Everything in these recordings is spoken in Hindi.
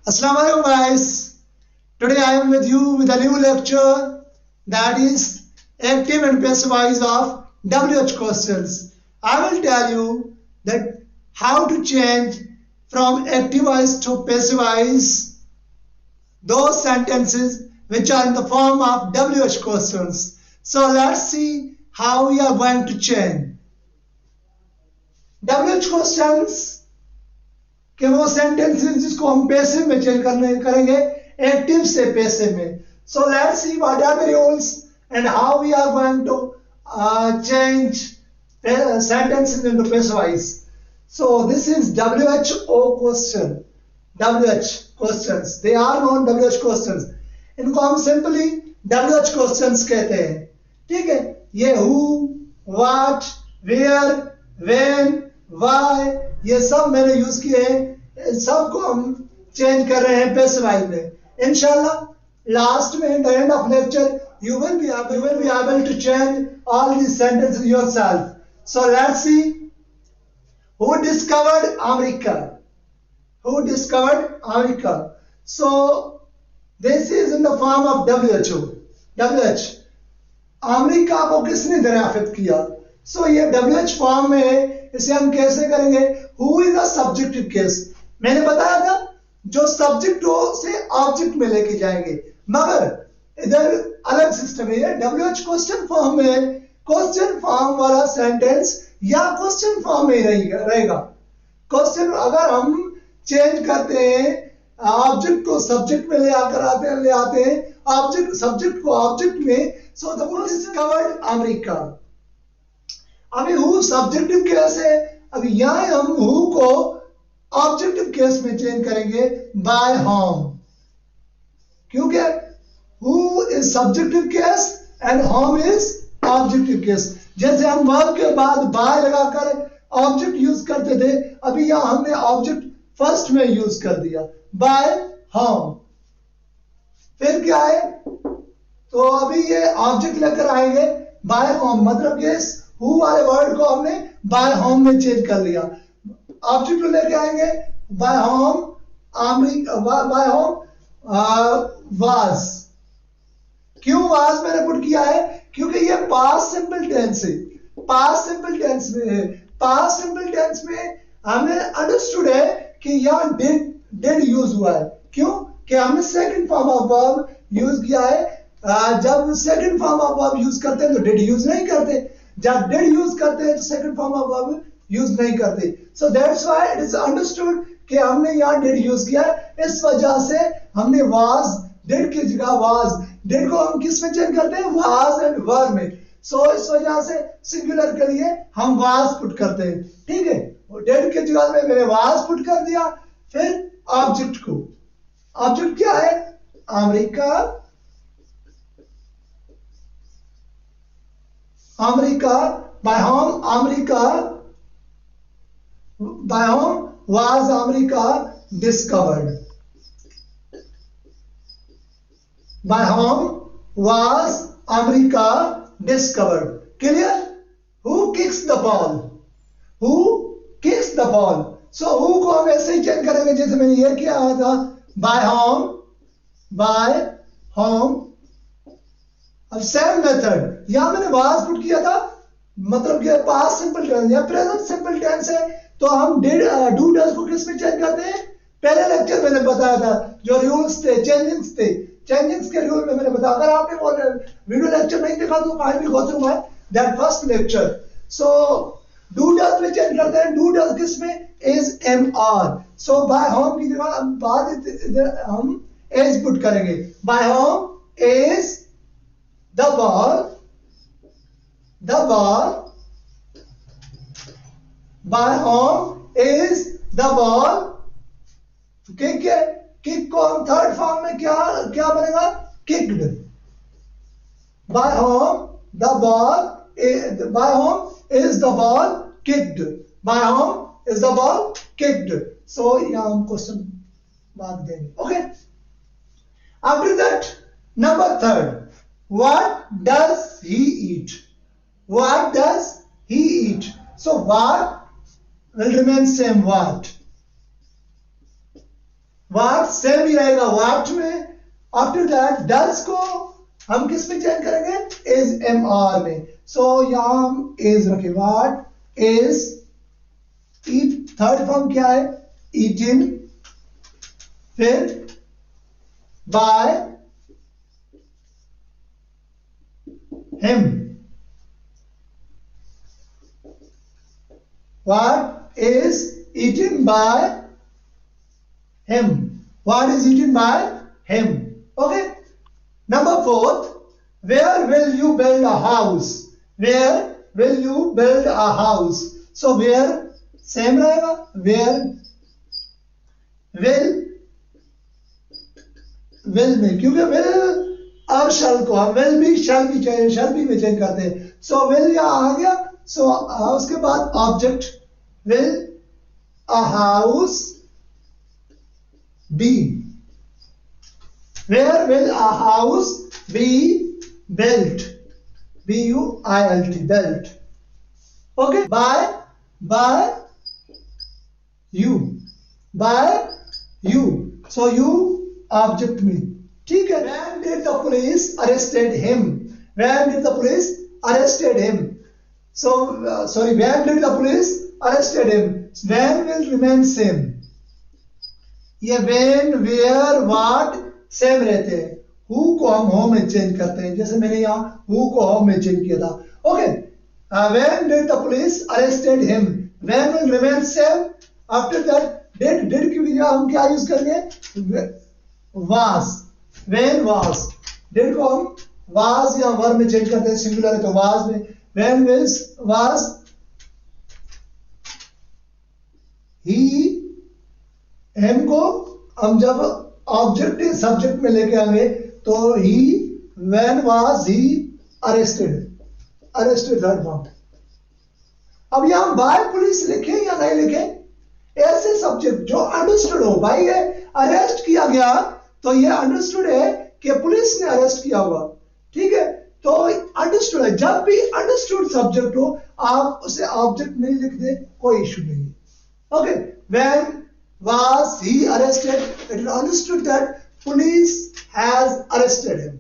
Assalamu alaikum guys. Today I am with you with a new lecture that is active and passive voice of WH questions. I will tell you that how to change from active voice to passive voice those sentences which are in the form of WH questions. So let's see how we are going to change. WH questions कि वो सेंटेंसेस जिसको हम पैसिव में चेंज करेंगे एक्टिव से पैसिव में. So let's see what are the rules and how we are going to change sentences into passive voice. So this is WHO question. WH questions. They are known WH questions. इनको हम सिंपली WH questions कहते हैं. ठीक है, ये who, what, where, when, why ये सब मैंने यूज किए हैं. सबको हम चेंज कर रहे हैं पैसिव वॉइस में. इंशाल्लाह लास्ट में in the end of lecture you will be able to change all these sentences yourself. So let's see who discovered America. Who discovered America? So this is in the form of WHO. WH America को किसने दरियाफ्त किया? So ये WH फॉर्म में इसे हम कैसे करेंगे? Who is the subjective case. मैंने बताया था जो सब्जेक्ट हो से ऑब्जेक्ट में लेके जाएंगे, मगर इधर अलग सिस्टम है. WH क्वेश्चन फॉर्म में क्वेश्चन फॉर्म वाला सेंटेंस या क्वेश्चन फॉर्म में रहेगा. क्वेश्चन अगर हम चेंज करते हैं ऑब्जेक्ट को सब्जेक्ट में ले आते हैं ऑब्जेक्ट सब्जेक्ट को ऑब्जेक्ट में. So the who discovered America. अभी हु सब्जेक्टिव केस है. अभी यहां हम हु को ऑब्जेक्टिव केस में चेंज करेंगे बाय होम, क्योंकि who is subjective case and home is objective case. जैसे हम वर्ब के बाद बाय लगाकर ऑब्जेक्ट यूज करते थे, अभी यहां हमने ऑब्जेक्ट फर्स्ट में यूज कर दिया बाय होम. फिर क्या है, तो अभी ये ऑब्जेक्ट लेकर आएंगे बाय होम, मतलब ये हु वाले वर्ड को हमने बाय होम में चेंज कर लिया. ऑब्जेक्ट को लेके आएंगे by whom by whom was. क्यों वाज मैंने पुट किया है? क्योंकि ये पास्ट सिंपल टेंस है. पास्ट सिंपल टेंस में है. पास्ट सिंपल टेंस में हमने अंडरस्टूड है कि यहां डिड यूज हुआ है. क्यों कि हमने second form of verb use किया है. जब second form of verb use करते हैं तो डिड यूज नहीं करते. जब डिड यूज करते हैं तो second form of verb use नहीं करते. So that's why it is understood कि हमने यहां डिड यूज किया. इस वजह से हमने वाज डिड की जगह वाज. डिड को हम किस में चेंज करते हैं? वाज एंड वर में. सो इस वजह से सिंगुलर के लिए हम वाज पुट करते हैं. ठीक है, डिड की जगह में मैंने वाज पुट कर दिया. फिर ऑब्जेक्ट को, ऑब्जेक्ट क्या है? America. America bye home America by whom was America discovered. By whom was America discovered. Clear? Who kicks the ball? Who kicks the ball? So who को हम ऐसे ही चेंज करेंगे जैसे मैंने ये किया था by whom. अब सेम मेथड यहां मैंने was पुट किया था, मतलब कि पास्ट सिंपल टेंस या प्रेजेंट सिंपल टेंस है, तो हम डिड डू डज को किस में चेंज करते हैं? पहले लेक्चर मैंने बताया था जो रूल्स थे चेंजिंग्स थे. चेंजिंग्स के रूल में मैंने बताया. अगर आपने वो वीडियो लेक्चर नहीं देखा तो kindly go through my that first lecture. So do does में चेंज करते हैं. डू डज किस में? Is am are. So by whom की जगह बाद हम इज पुट करेंगे. By whom is the ball. By whom is the ball. Kick है. किक को हम थर्ड फॉर्म में क्या बनेगा? Kicked. By whom the ball by whom is the ball kicked. By whom is the ball kicked. So यहाँ हम क्वेश्चन मार्क देंगे. Okay. After that, number third, what does he eat? What does he eat? So what will remain same. What watt same ही रहेगा वाट में। आफ्टर दैट डज को हम किस में चेंज करेंगे, इज एम आर में। सो यहां हम इज रखे, what is eat, third form क्या है, ईटिन, फिर by him, what is eaten by him, what is eaten by him. Okay, number 4, where will you build a house, where will you build a house. So where same रहेगा, where will में, क्योंकि will और shall को हम will be shall be में चेंज करते हैं। so will यहाँ आ गया, so उसके बाद object will a house be, where will a house be built, B-U-I-L-T, built. Okay, by you, so you object में, ठीक है। when did the police arrested him, when did the police arrested him. So sorry, when did the police arrested him, when will remain same, ये when, where, what सेम रहते हैं। who को हम home में चेंज करते हैं, जैसे मैंने यहाँ who को home में चेंज किया था। Okay, when did the police arrested him, when will remain same। after that did की जगह हम क्या यूज करेंगे, was, when was, did को हम was या verb में चेंज करते हैं, सिंगुलर है तो was में, when was he, him को हम जब ऑब्जेक्ट सब्जेक्ट में लेके आएंगे तो he, when was he arrested third form. अब यहां बाय पुलिस लिखे या नहीं लिखे, ऐसे सब्जेक्ट जो अंडरस्टूड हो, भाई ये अरेस्ट किया गया तो ये अंडरस्टूड है कि पुलिस ने अरेस्ट किया होगा, ठीक है, तो अंडरस्टूड है। जब भी अंडरस्टूड सब्जेक्ट हो आप उसे ऑब्जेक्ट नहीं लिख दे, कोई इशू नहीं है। Okay, when was he arrested, it is understood that police has arrested him,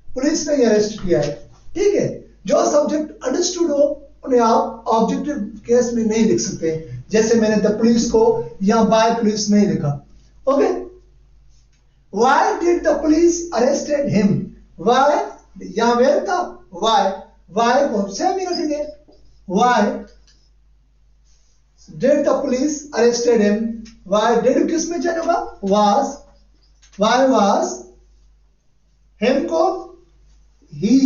police ने अरेस्ट किया है, ठीक है। जो सब्जेक्ट अंडरस्टूड हो उन्हें आप ऑब्जेक्टिव केस में नहीं लिख सकते, जैसे मैंने द पुलिस को या बाय पुलिस नहीं लिखा। Okay, why did the police arrested him, why या वेयर था, why को सेम ही रखेंगे, why did the police arrested him, why did किस में चेंज होगा, why was him को he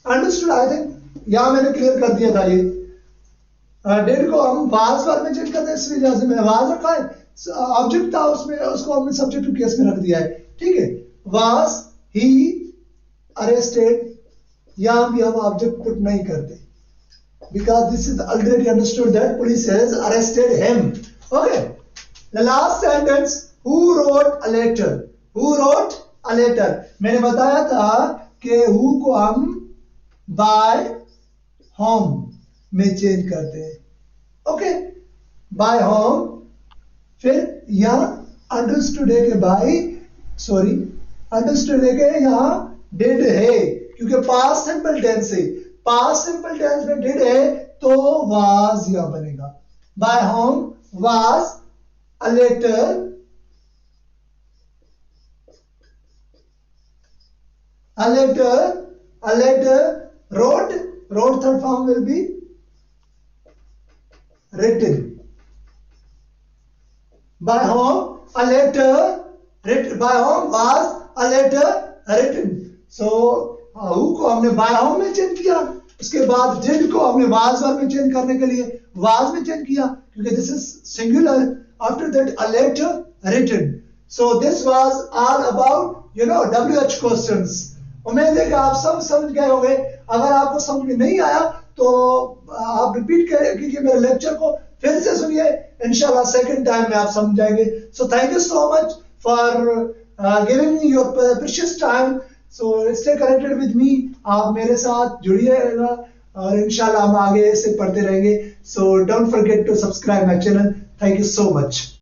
अंडरस्टूड, आई थिंक यहां मैंने क्लियर कर दिया था। ये डेड को हम वाज वर्ब में चेंज करते हैं, इस वजह से मैंने वाज रखा है, ऑब्जेक्ट था उसमें, उसको हमने सब्जेक्टिव केस में रख दिया है, ठीक है। वाज ही अरेस्टेड, यहां भी हम ऑब्जेक्ट पुट नहीं करते, because this is already understood that police has arrested him. Okay, the last sentence, who wrote a letter, who wrote a letter, मैंने बताया था कि हु को हम बाय होम में चेंज करते हैं। ओके, बाय होम, फिर यहां अंडरस्टूड है कि बाय, सॉरी अंडरस्टूड है कि यहां डिड है, क्योंकि पास्ट सिंपल टेंस है, पास्ट सिंपल टेंस में डिड है तो वाज यहां बनेगा। By whom was a letter, a letter wrote third form will be written. By whom a letter written, by whom was a letter written. So who को हमने by whom में चेंज किया, उसके बाद did को हमने was verb में चेंज करने के लिए was में चेंज किया, क्योंकि this is singular। After that a letter written. So this was all about WH questions। उम्मीद है कि आप सब समझ गए होंगे। अगर आपको समझ में नहीं आया तो आप रिपीट कीजिए मेरे लेक्चर को, फिर से सुनिए, इंशाल्लाह सेकंड टाइम में आप समझ जाएंगे। So thank you so much for giving me your precious time. So stay connected with me, आप मेरे साथ जुड़िएगा और इंशाल्लाह हम आगे ऐसे पढ़ते रहेंगे। So don't forget to subscribe my channel. Thank you so much.